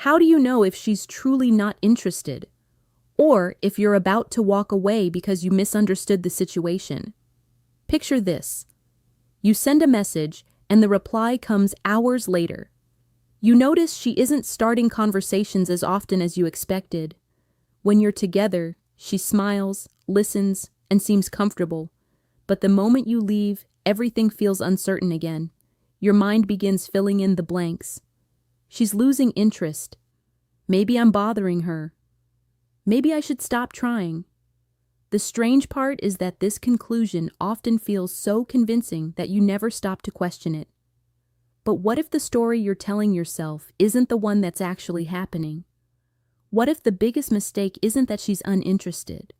How do you know if she's truly not interested? Or if you're about to walk away because you misunderstood the situation? Picture this. You send a message, and the reply comes hours later. You notice she isn't starting conversations as often as you expected. When you're together, she smiles, listens, and seems comfortable. But the moment you leave, everything feels uncertain again. Your mind begins filling in the blanks. She's losing interest. Maybe I'm bothering her. Maybe I should stop trying. The strange part is that this conclusion often feels so convincing that you never stop to question it. But what if the story you're telling yourself isn't the one that's actually happening? What if the biggest mistake isn't that she's uninterested,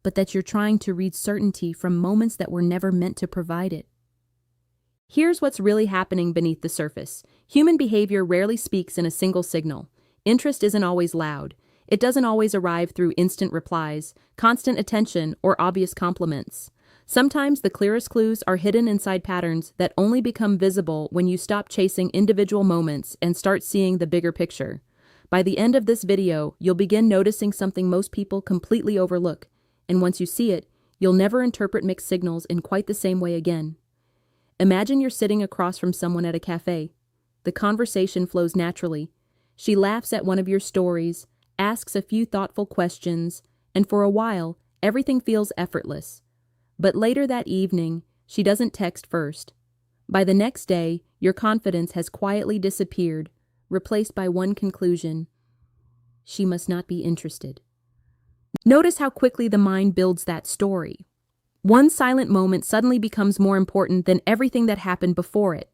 but that you're trying to read certainty from moments that were never meant to provide it? Here's what's really happening beneath the surface. Human behavior rarely speaks in a single signal. Interest isn't always loud. It doesn't always arrive through instant replies, constant attention, or obvious compliments. Sometimes the clearest clues are hidden inside patterns that only become visible when you stop chasing individual moments and start seeing the bigger picture. By the end of this video, you'll begin noticing something most people completely overlook, and once you see it, you'll never interpret mixed signals in quite the same way again. Imagine you're sitting across from someone at a cafe. The conversation flows naturally. She laughs at one of your stories, asks a few thoughtful questions, and for a while, everything feels effortless. But later that evening, she doesn't text first. By the next day, your confidence has quietly disappeared, replaced by one conclusion: she must not be interested. Notice how quickly the mind builds that story. One silent moment suddenly becomes more important than everything that happened before it.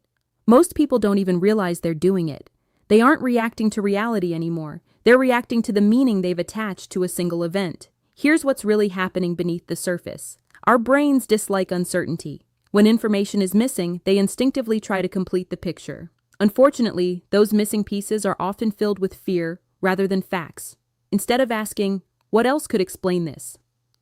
Most people don't even realize they're doing it. They aren't reacting to reality anymore. They're reacting to the meaning they've attached to a single event. Here's what's really happening beneath the surface. Our brains dislike uncertainty. When information is missing, they instinctively try to complete the picture. Unfortunately, those missing pieces are often filled with fear rather than facts. Instead of asking, "What else could explain this?"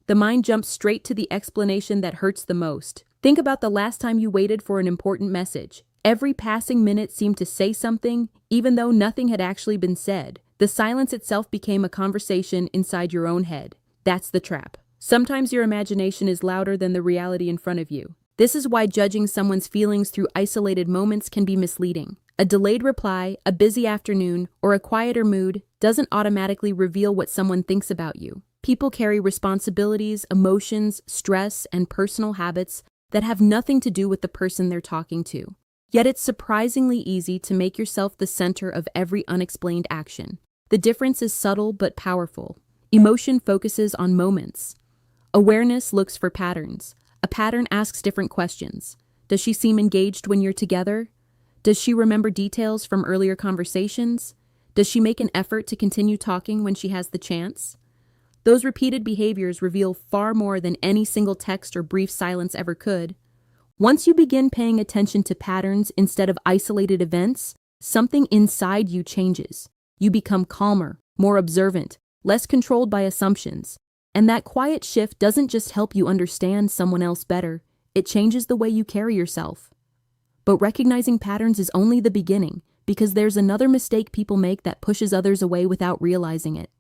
the mind jumps straight to the explanation that hurts the most. Think about the last time you waited for an important message. Every passing minute seemed to say something, even though nothing had actually been said. The silence itself became a conversation inside your own head. That's the trap. Sometimes your imagination is louder than the reality in front of you. This is why judging someone's feelings through isolated moments can be misleading. A delayed reply, a busy afternoon, or a quieter mood doesn't automatically reveal what someone thinks about you. People carry responsibilities, emotions, stress, and personal habits that have nothing to do with the person they're talking to. Yet it's surprisingly easy to make yourself the center of every unexplained action. The difference is subtle but powerful. Emotion focuses on moments. Awareness looks for patterns. A pattern asks different questions. Does she seem engaged when you're together? Does she remember details from earlier conversations? Does she make an effort to continue talking when she has the chance? Those repeated behaviors reveal far more than any single text or brief silence ever could. Once you begin paying attention to patterns instead of isolated events, something inside you changes. You become calmer, more observant, less controlled by assumptions. And that quiet shift doesn't just help you understand someone else better, it changes the way you carry yourself. But recognizing patterns is only the beginning, because there's another mistake people make that pushes others away without realizing it.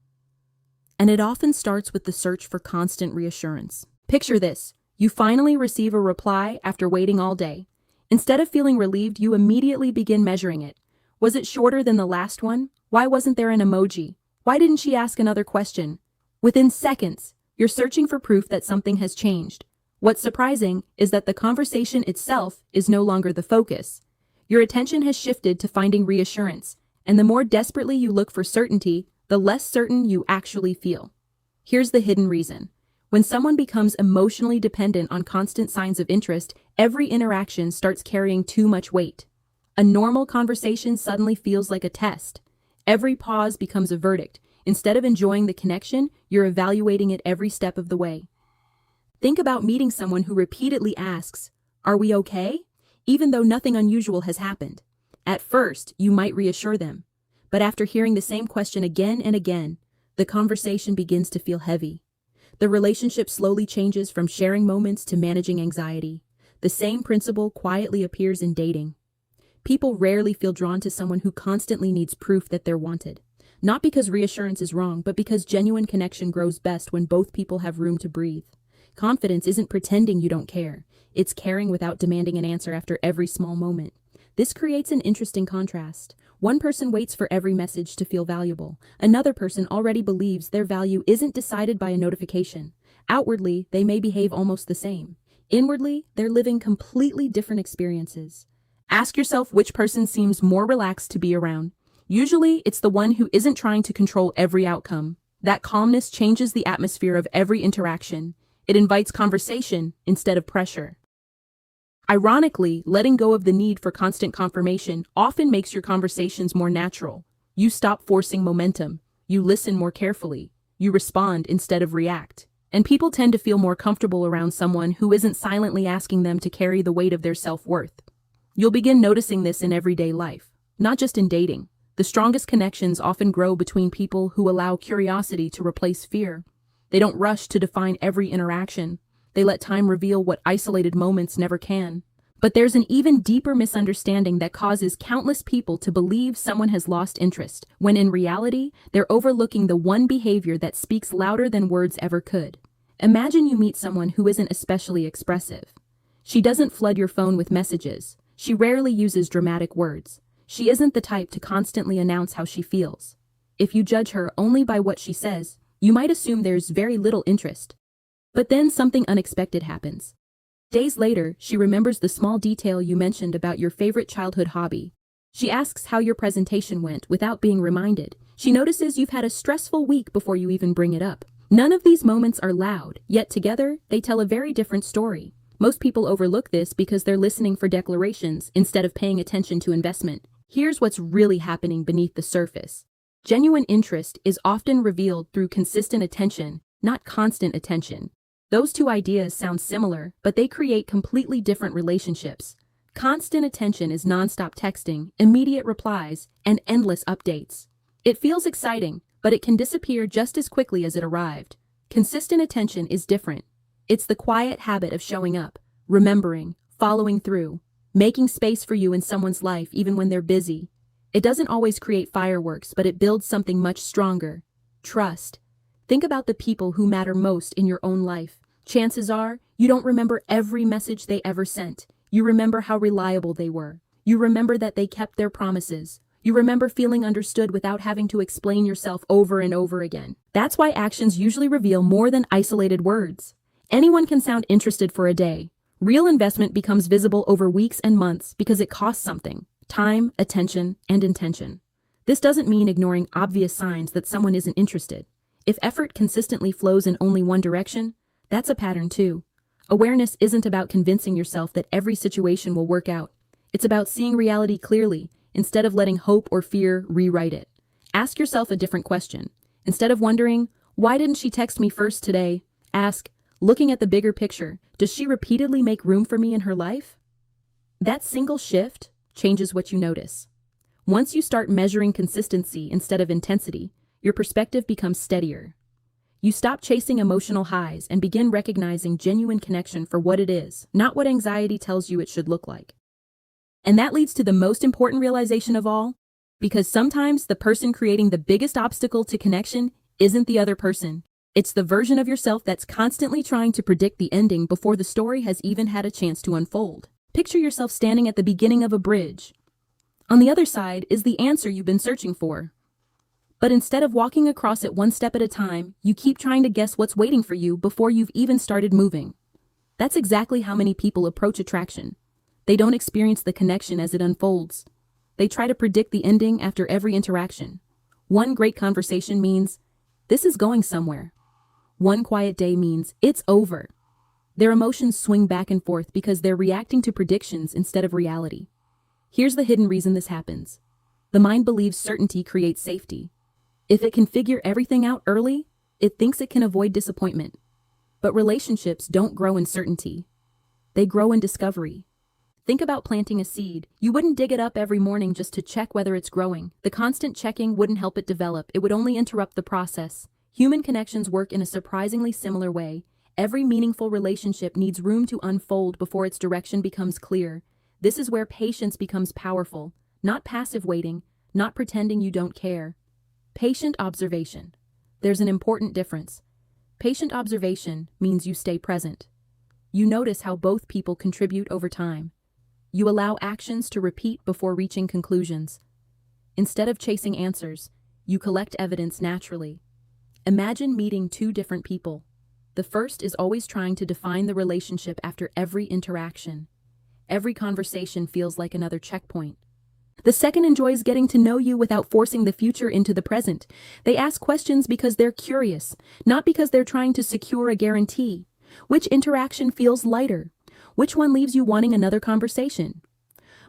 And it often starts with the search for constant reassurance. Picture this. You finally receive a reply after waiting all day. Instead of feeling relieved, you immediately begin measuring it. Was it shorter than the last one? Why wasn't there an emoji? Why didn't she ask another question? Within seconds, you're searching for proof that something has changed. What's surprising is that the conversation itself is no longer the focus. Your attention has shifted to finding reassurance, and the more desperately you look for certainty, the less certain you actually feel. Here's the hidden reason. When someone becomes emotionally dependent on constant signs of interest, every interaction starts carrying too much weight. A normal conversation suddenly feels like a test. Every pause becomes a verdict. Instead of enjoying the connection, you're evaluating it every step of the way. Think about meeting someone who repeatedly asks, "Are we okay?" even though nothing unusual has happened. At first, you might reassure them. But after hearing the same question again and again, the conversation begins to feel heavy. The relationship slowly changes from sharing moments to managing anxiety. The same principle quietly appears in dating. People rarely feel drawn to someone who constantly needs proof that they're wanted. Not because reassurance is wrong, but because genuine connection grows best when both people have room to breathe. Confidence isn't pretending you don't care. It's caring without demanding an answer after every small moment. This creates an interesting contrast. One person waits for every message to feel valuable. Another person already believes their value isn't decided by a notification. Outwardly, they may behave almost the same. Inwardly, they're living completely different experiences. Ask yourself which person seems more relaxed to be around. Usually, it's the one who isn't trying to control every outcome. That calmness changes the atmosphere of every interaction. It invites conversation instead of pressure. Ironically, letting go of the need for constant confirmation often makes your conversations more natural. You stop forcing momentum. You listen more carefully. You respond instead of react. And people tend to feel more comfortable around someone who isn't silently asking them to carry the weight of their self-worth. You'll begin noticing this in everyday life, not just in dating. The strongest connections often grow between people who allow curiosity to replace fear. They don't rush to define every interaction. They let time reveal what isolated moments never can. But there's an even deeper misunderstanding that causes countless people to believe someone has lost interest, when in reality, they're overlooking the one behavior that speaks louder than words ever could. Imagine you meet someone who isn't especially expressive. She doesn't flood your phone with messages. She rarely uses dramatic words. She isn't the type to constantly announce how she feels. If you judge her only by what she says, you might assume there's very little interest. But then something unexpected happens. Days later, she remembers the small detail you mentioned about your favorite childhood hobby. She asks how your presentation went without being reminded. She notices you've had a stressful week before you even bring it up. None of these moments are loud, yet together, they tell a very different story. Most people overlook this because they're listening for declarations instead of paying attention to investment. Here's what's really happening beneath the surface. Genuine interest is often revealed through consistent attention, not constant attention. Those two ideas sound similar, but they create completely different relationships. Constant attention is nonstop texting, immediate replies, and endless updates. It feels exciting, but it can disappear just as quickly as it arrived. Consistent attention is different. It's the quiet habit of showing up, remembering, following through, making space for you in someone's life even when they're busy. It doesn't always create fireworks, but it builds something much stronger: trust. Think about the people who matter most in your own life. Chances are, you don't remember every message they ever sent. You remember how reliable they were. You remember that they kept their promises. You remember feeling understood without having to explain yourself over and over again. That's why actions usually reveal more than isolated words. Anyone can sound interested for a day. Real investment becomes visible over weeks and months because it costs something: time, attention, and intention. This doesn't mean ignoring obvious signs that someone isn't interested. If effort consistently flows in only one direction, that's a pattern too. Awareness isn't about convincing yourself that every situation will work out. It's about seeing reality clearly, instead of letting hope or fear rewrite it. Ask yourself a different question. Instead of wondering, why didn't she text me first today? Ask, looking at the bigger picture, does she repeatedly make room for me in her life? That single shift changes what you notice. Once you start measuring consistency instead of intensity, your perspective becomes steadier. You stop chasing emotional highs and begin recognizing genuine connection for what it is, not what anxiety tells you it should look like. And that leads to the most important realization of all, because sometimes the person creating the biggest obstacle to connection isn't the other person. It's the version of yourself that's constantly trying to predict the ending before the story has even had a chance to unfold. Picture yourself standing at the beginning of a bridge. On the other side is the answer you've been searching for. But instead of walking across it one step at a time, you keep trying to guess what's waiting for you before you've even started moving. That's exactly how many people approach attraction. They don't experience the connection as it unfolds. They try to predict the ending after every interaction. One great conversation means, this is going somewhere. One quiet day means, it's over. Their emotions swing back and forth because they're reacting to predictions instead of reality. Here's the hidden reason this happens. The mind believes certainty creates safety. If it can figure everything out early, it thinks it can avoid disappointment. But relationships don't grow in certainty. They grow in discovery. Think about planting a seed. You wouldn't dig it up every morning just to check whether it's growing. The constant checking wouldn't help it develop. It would only interrupt the process. Human connections work in a surprisingly similar way. Every meaningful relationship needs room to unfold before its direction becomes clear. This is where patience becomes powerful. Not passive waiting, not pretending you don't care, Patient observation. There's an important difference. Patient observation means you stay present. You notice how both people contribute over time. You allow actions to repeat before reaching conclusions. Instead of chasing answers, you collect evidence naturally. Imagine meeting two different people. The first is always trying to define the relationship after every interaction. Every conversation feels like another checkpoint. The second enjoys getting to know you without forcing the future into the present. They ask questions because they're curious, not because they're trying to secure a guarantee. Which interaction feels lighter? Which one leaves you wanting another conversation?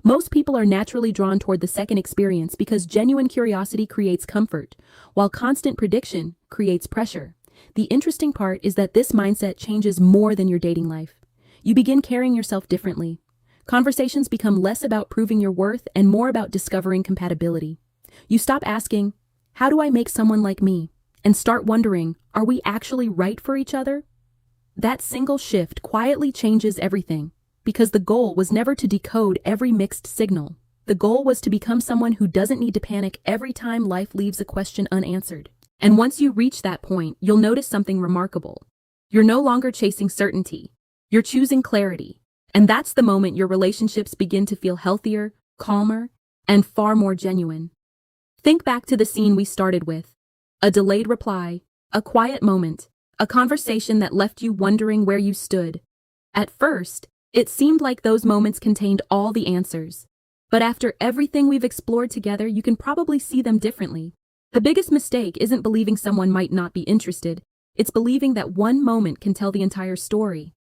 Most people are naturally drawn toward the second experience because genuine curiosity creates comfort, while constant prediction creates pressure. The interesting part is that this mindset changes more than your dating life. You begin carrying yourself differently. Conversations become less about proving your worth and more about discovering compatibility. You stop asking, "How do I make someone like me?" and start wondering, "Are we actually right for each other?" That single shift quietly changes everything, because the goal was never to decode every mixed signal. The goal was to become someone who doesn't need to panic every time life leaves a question unanswered. And once you reach that point, you'll notice something remarkable. You're no longer chasing certainty. You're choosing clarity. And that's the moment your relationships begin to feel healthier, calmer, and far more genuine. Think back to the scene we started with. A delayed reply, a quiet moment, a conversation that left you wondering where you stood. At first, it seemed like those moments contained all the answers. But after everything we've explored together, you can probably see them differently. The biggest mistake isn't believing someone might not be interested. It's believing that one moment can tell the entire story.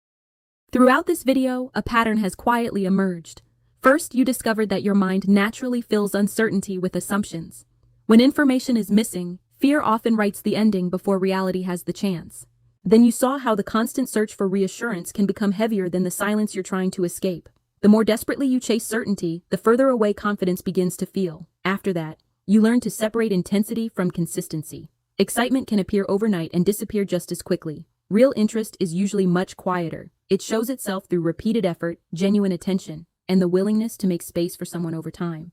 Throughout this video, a pattern has quietly emerged. First, you discovered that your mind naturally fills uncertainty with assumptions. When information is missing, fear often writes the ending before reality has the chance. Then you saw how the constant search for reassurance can become heavier than the silence you're trying to escape. The more desperately you chase certainty, the further away confidence begins to feel. After that, you learn to separate intensity from consistency. Excitement can appear overnight and disappear just as quickly. Real interest is usually much quieter. It shows itself through repeated effort, genuine attention, and the willingness to make space for someone over time.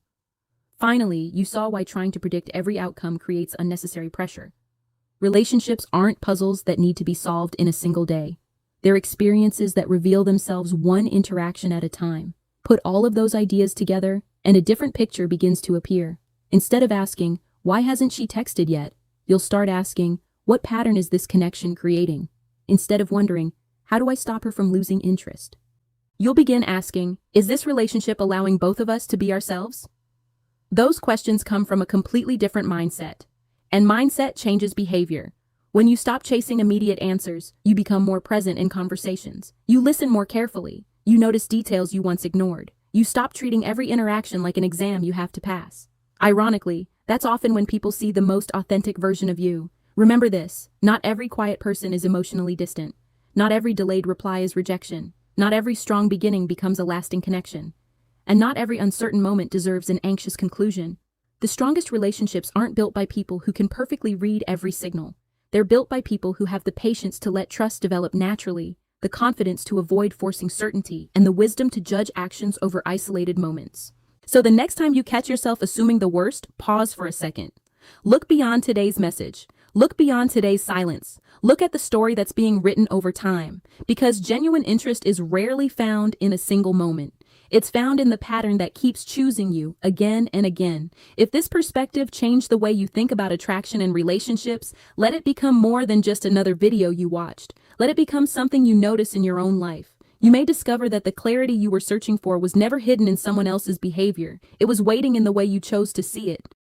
Finally, you saw why trying to predict every outcome creates unnecessary pressure. Relationships aren't puzzles that need to be solved in a single day. They're experiences that reveal themselves one interaction at a time. Put all of those ideas together, and a different picture begins to appear. Instead of asking, "Why hasn't she texted yet?" you'll start asking, "What pattern is this connection creating?" Instead of wondering, "How do I stop her from losing interest?" You'll begin asking, "Is this relationship allowing both of us to be ourselves?" Those questions come from a completely different mindset. And mindset changes behavior. When you stop chasing immediate answers, you become more present in conversations. You listen more carefully. You notice details you once ignored. You stop treating every interaction like an exam you have to pass. Ironically, that's often when people see the most authentic version of you. Remember this, not every quiet person is emotionally distant. Not every delayed reply is rejection. Not every strong beginning becomes a lasting connection. And not every uncertain moment deserves an anxious conclusion. The strongest relationships aren't built by people who can perfectly read every signal. They're built by people who have the patience to let trust develop naturally, the confidence to avoid forcing certainty, and the wisdom to judge actions over isolated moments. So the next time you catch yourself assuming the worst, pause for a second. Look beyond today's message. Look beyond today's silence. Look at the story that's being written over time. Because genuine interest is rarely found in a single moment. It's found in the pattern that keeps choosing you again and again. If this perspective changed the way you think about attraction and relationships, let it become more than just another video you watched. Let it become something you notice in your own life. You may discover that the clarity you were searching for was never hidden in someone else's behavior. It was waiting in the way you chose to see it.